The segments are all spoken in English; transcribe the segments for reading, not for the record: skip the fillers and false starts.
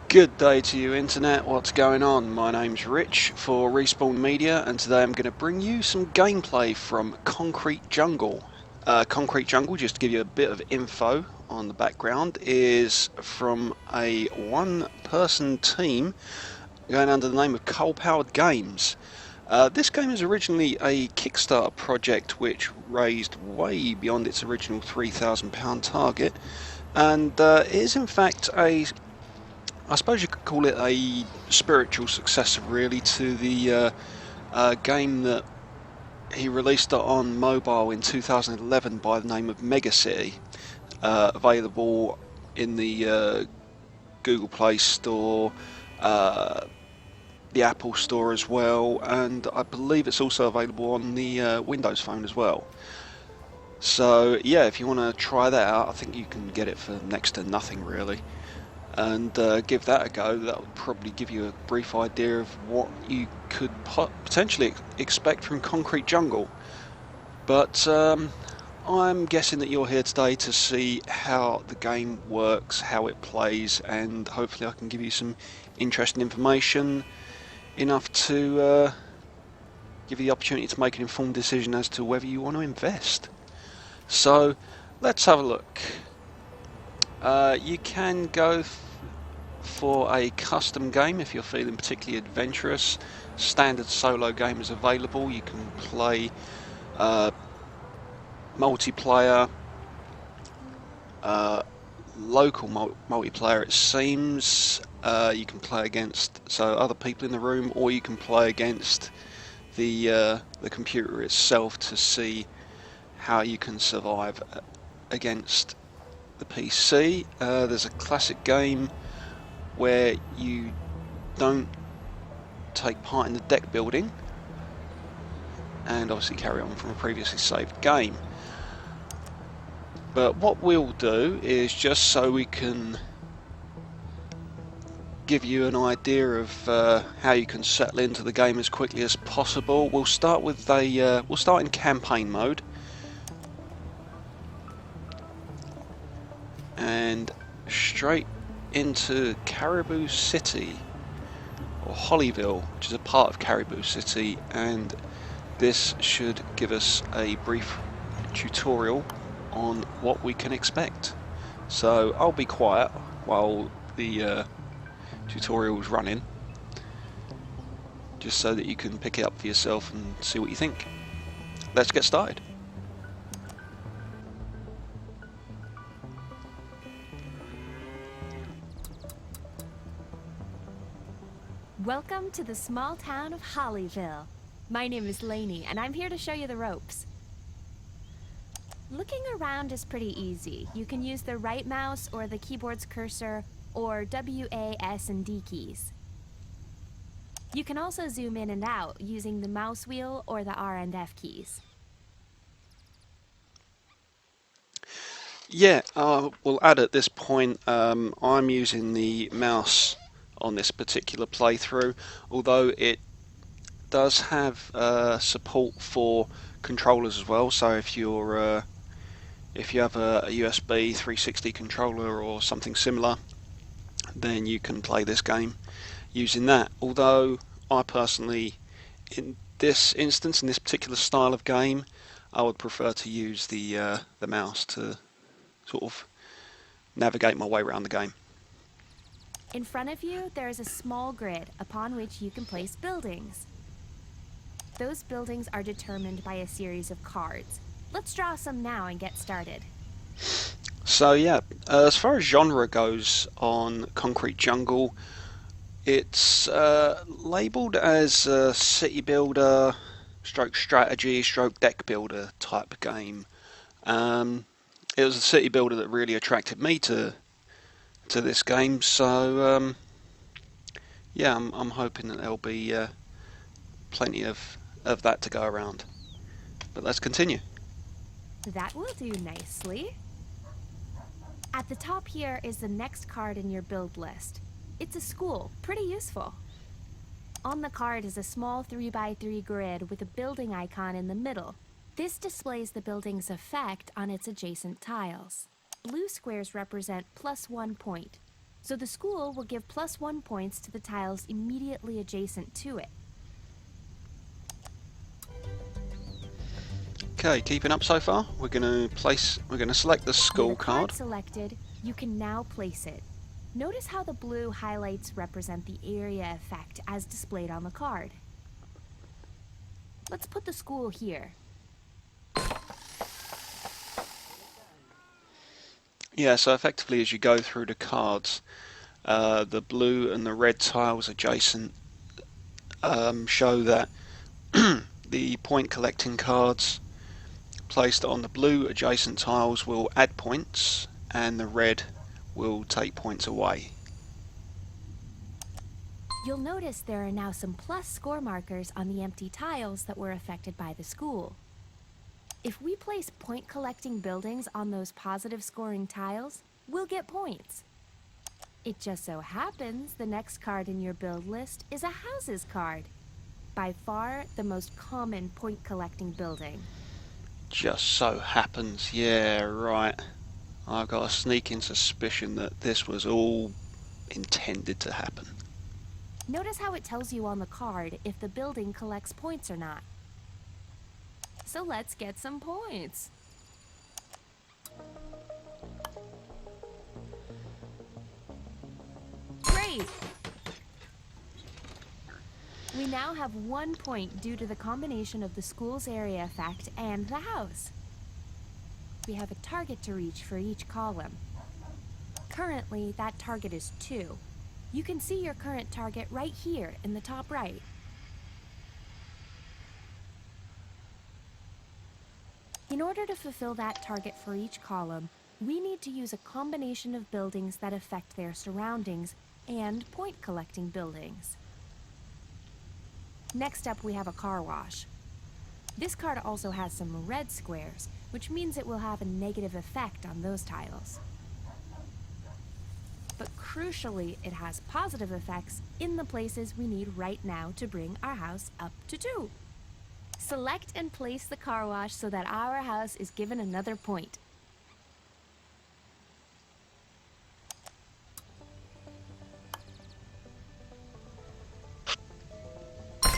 Good day to you, Internet. What's going on? My name's Rich for Respawn Media, and today I'm going to bring you some gameplay from Concrete Jungle. Concrete Jungle, just to give you a bit of info on the background, is from a one-person team going under the name of ColePowered Games. This game is originally a Kickstarter project which raised way beyond its original £3,000 target, and is in fact I suppose you could call it a spiritual successor, really, to the game that he released on mobile in 2011 by the name of Mega City, available in the Google Play Store, the Apple Store as well, and I believe it's also available on the Windows Phone as well. So yeah, if you want to try that out, I think you can get it for next to nothing, really. And give that a go. That would probably give you a brief idea of what you could potentially expect from Concrete Jungle. But I'm guessing that you're here today to see how the game works, how it plays, and hopefully I can give you some interesting information enough to give you the opportunity to make an informed decision as to whether you want to invest. So let's have a look. You can go for a custom game if you're feeling particularly adventurous. Standard solo game is available. You can play multiplayer, local multiplayer it seems. You can play against other people in the room, or you can play against the computer itself to see how you can survive against the PC. There's a classic game where you don't take part in the deck building and obviously carry on from a previously saved game. But what we'll do is, just so we can give you an idea of how you can settle into the game as quickly as possible, we'll start in campaign mode. And straight into Caribou City, or Hollyville, which is a part of Caribou City, and this should give us a brief tutorial on what we can expect. So I'll be quiet while the tutorial is running, just so that you can pick it up for yourself and see what you think. Let's get started. Welcome to the small town of Hollyville. My name is Lainey, and I'm here to show you the ropes. Looking around is pretty easy. You can use the right mouse or the keyboard's cursor, or W, A, S, and D keys. You can also zoom in and out using the mouse wheel or the R and F keys. Yeah, we'll add at this point, I'm using the mouse on this particular playthrough, although it does have support for controllers as well. So if you have a USB 360 controller or something similar, then you can play this game using that. Although I personally, in this instance, in this particular style of game, I would prefer to use the mouse to sort of navigate my way around the game. In front of you, there is a small grid upon which you can place buildings. Those buildings are determined by a series of cards. Let's draw some now and get started. So yeah, as far as genre goes on Concrete Jungle, it's labelled as a city builder, stroke strategy, stroke deck builder type game. It was the city builder that really attracted me to this game, so yeah, I'm hoping that there'll be plenty of that to go around. But let's continue. That will do nicely. At the top here is the next card in your build list. It's a school, pretty useful. On the card is a small 3x3 grid with a building icon in the middle. This displays the building's effect on its adjacent tiles. Blue squares represent +1 point, So the school will give +1 points to the tiles immediately adjacent to it. Okay, keeping up so far. We're going to select the With school a card card. selected, you can now place it. Notice how the blue highlights represent the area effect as displayed on the card. Let's put the school here. Yeah, so effectively as you go through the cards, the blue and the red tiles adjacent show that the point collecting cards placed on the blue adjacent tiles will add points and the red will take points away. You'll notice there are now some plus score markers on the empty tiles that were affected by the school. If we place point collecting buildings on those positive scoring tiles, we'll get points. It just so happens the next card in your build list is a houses card. By far the most common point collecting building. Just so happens, yeah, right. I've got a sneaking suspicion that this was all intended to happen. Notice how it tells you on the card if the building collects points or not. So let's get some points. Great! We now have 1 point due to the combination of the school's area effect and the house. We have a target to reach for each column. Currently, that target is 2. You can see your current target right here in the top right. In order to fulfill that target for each column, we need to use a combination of buildings that affect their surroundings and point collecting buildings. Next up, we have a car wash. This card also has some red squares, which means it will have a negative effect on those tiles. But crucially, it has positive effects in the places we need right now to bring our house up to 2. Select and place the car wash so that our house is given another point.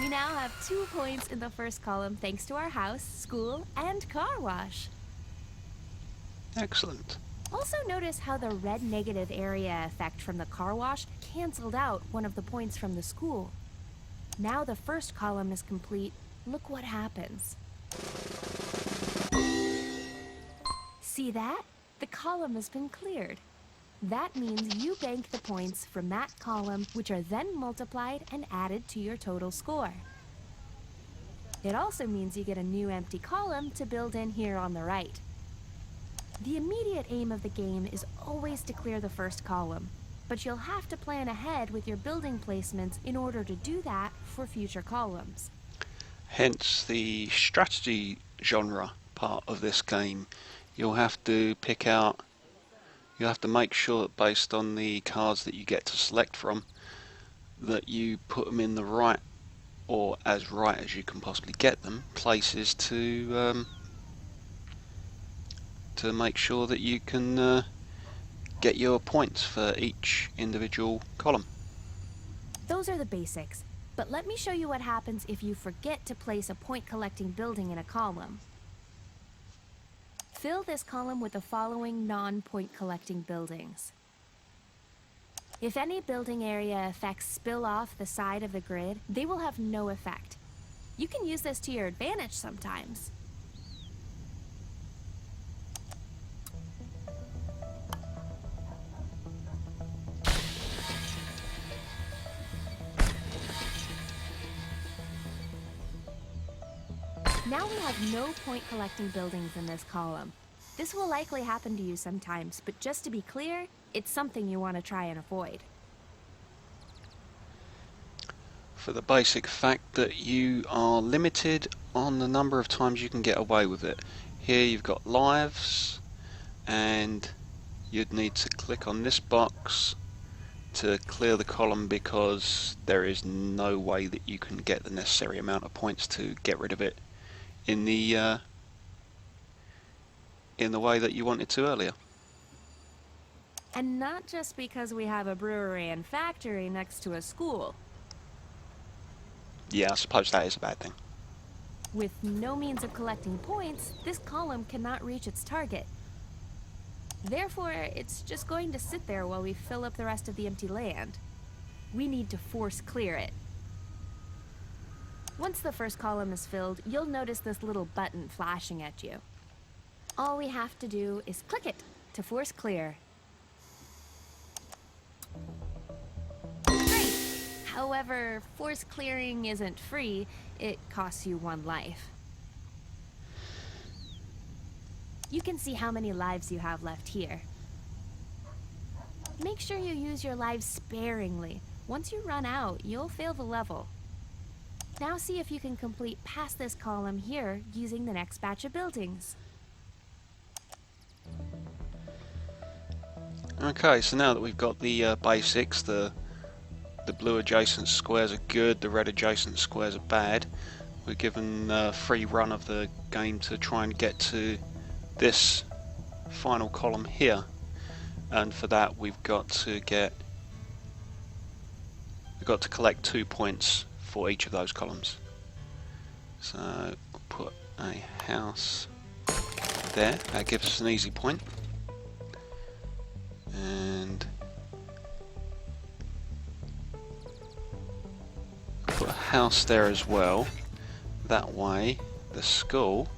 We now have 2 points in the first column thanks to our house, school, and car wash. Excellent. Also notice how the red negative area effect from the car wash canceled out one of the points from the school. Now the first column is complete. Look what happens. See that? The column has been cleared. That means you bank the points from that column, which are then multiplied and added to your total score. It also means you get a new empty column to build in here on the right. The immediate aim of the game is always to clear the first column, but you'll have to plan ahead with your building placements in order to do that for future columns. Hence the strategy genre part of this game. You'll have to make sure that based on the cards that you get to select from, that you put them in the right, or as right as you can possibly get them, places to make sure that you can get your points for each individual column. Those are the basics, but let me show you what happens if you forget to place a point collecting building in a column. Fill this column with the following non-point collecting buildings. If any building area effects spill off the side of the grid, they will have no effect. You can use this to your advantage sometimes. Now we have no point collecting buildings in this column. This will likely happen to you sometimes, but just to be clear, it's something you want to try and avoid. For the basic fact that you are limited on the number of times you can get away with it. Here you've got lives, and you'd need to click on this box to clear the column because there is no way that you can get the necessary amount of points to get rid of it in the way that you wanted to earlier. And not just because we have a brewery and factory next to a school. Yeah, I suppose that is a bad thing. With no means of collecting points, this column cannot reach its target. Therefore, it's just going to sit there while we fill up the rest of the empty land. We need to force clear it. Once the first column is filled, you'll notice this little button flashing at you. All we have to do is click it to force clear. Great! However, force clearing isn't free, it costs you 1 life. You can see how many lives you have left here. Make sure you use your lives sparingly. Once you run out, you'll fail the level. Now see if you can complete past this column here using the next batch of buildings. Okay, so now that we've got the basics, the blue adjacent squares are good, the red adjacent squares are bad, we're given a free run of the game to try and get to this final column here, and for that we've got to collect 2 points for each of those columns. So we'll put a house there, that gives us an easy point, and put a house there as well. That way the school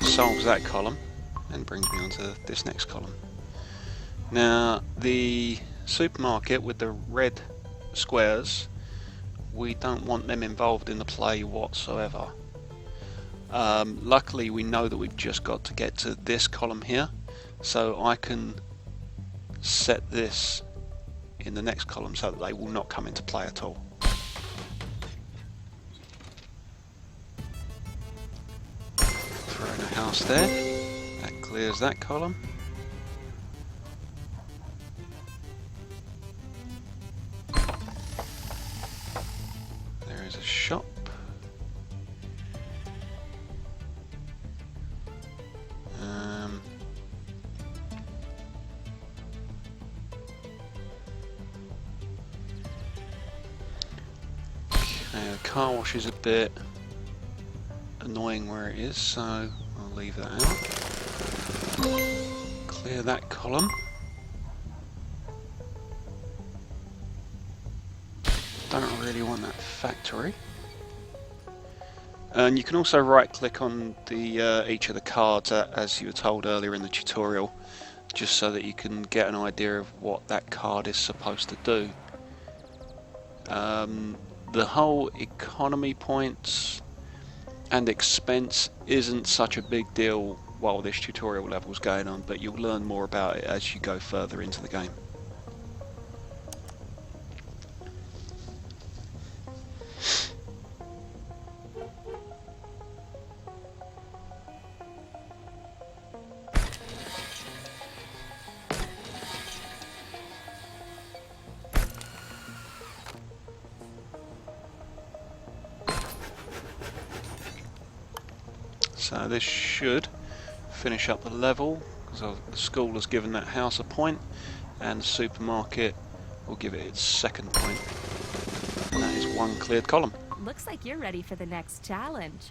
solves that column and brings me onto this next column. Now the supermarket with the red squares, we don't want them involved in the play whatsoever. Luckily we know that we've just got to get to this column here, so I can set this in the next column so that they will not come into play at all. Throw in a house there, that clears that column. There is a shop. The car wash is a bit annoying where it is, so I'll leave that out. Clear that column. Don't really want that factory. And you can also right click on the each of the cards as you were told earlier in the tutorial, just so that you can get an idea of what that card is supposed to do. The whole economy points and expense isn't such a big deal while this tutorial level is going on, but you'll learn more about it as you go further into the game. So this should finish up the level, because the school has given that house a point, and the supermarket will give it its second point. And that is 1 cleared column. Looks like you're ready for the next challenge.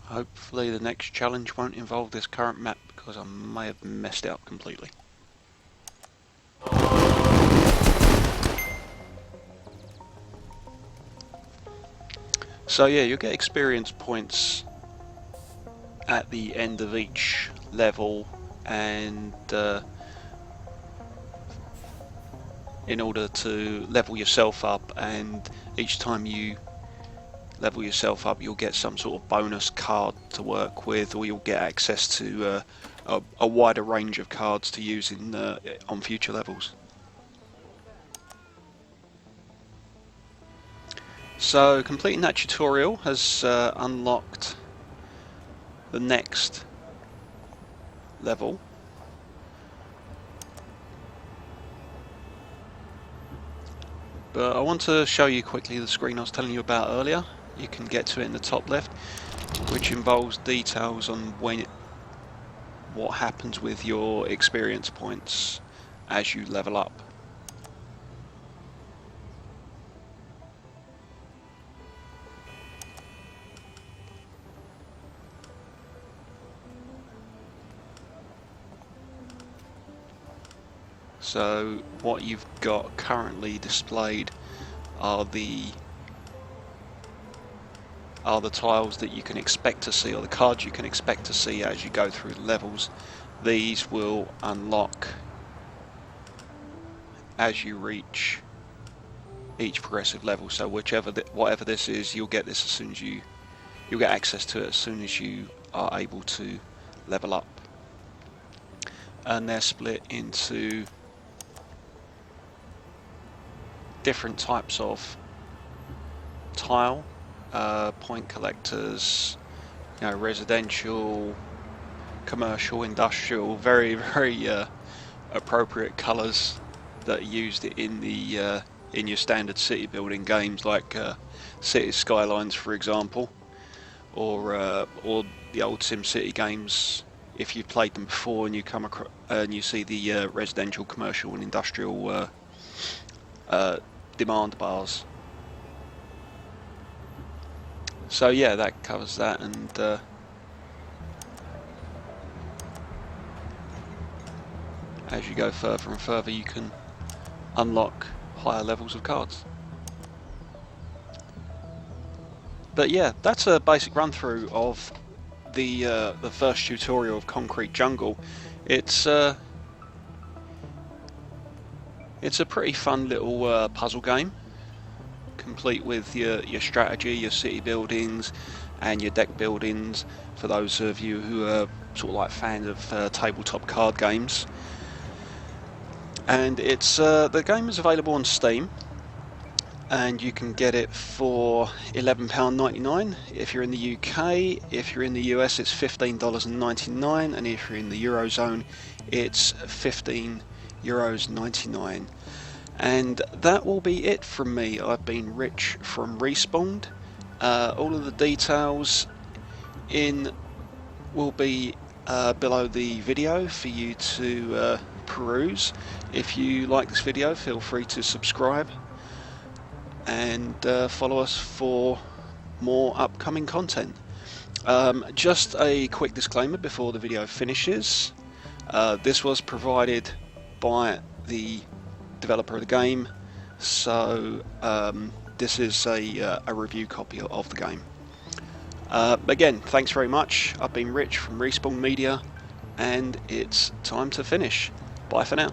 Hopefully the next challenge won't involve this current map, because I may have messed it up completely. So yeah, you'll get experience points at the end of each level, and in order to level yourself up, and each time you level yourself up you'll get some sort of bonus card to work with, or you'll get access to a wider range of cards to use in on future levels. So completing that tutorial has unlocked the next level. But I want to show you quickly the screen I was telling you about earlier. You can get to it in the top left, which involves details on what what happens with your experience points as you level up. So what you've got currently displayed are the tiles that you can expect to see, or the cards you can expect to see as you go through the levels. These will unlock as you reach each progressive level. So whatever this is, you'll get this as soon as you'll get access to it as soon as you are able to level up. And they're split into different types of tile, point collectors, residential, commercial, industrial, very appropriate colours that are used in your standard city building games like City Skylines, for example, or the old SimCity games. If you've played them before and you come across and you see the residential, commercial, and industrial demand bars. So yeah, that covers that, and as you go further and further, you can unlock higher levels of cards. But yeah, that's a basic run through of the first tutorial of Concrete Jungle. It's a pretty fun little puzzle game, complete with your strategy, your city buildings, and your deck buildings. For those of you who are sort of like fans of tabletop card games, and it's the game is available on Steam, and you can get it for £11.99 if you're in the UK. If you're in the US, it's $15.99, and if you're in the Eurozone, it's €15.99. And that will be it from me. I've been Rich from Respawned. All of the details will be below the video for you to peruse. If you like this video, feel free to subscribe and follow us for more upcoming content. Just a quick disclaimer before the video finishes. This was provided by the developer of the game, so this is a review copy of the game. Again, thanks very much. I've been Rich from Respawn Media, and it's time to finish. Bye for now.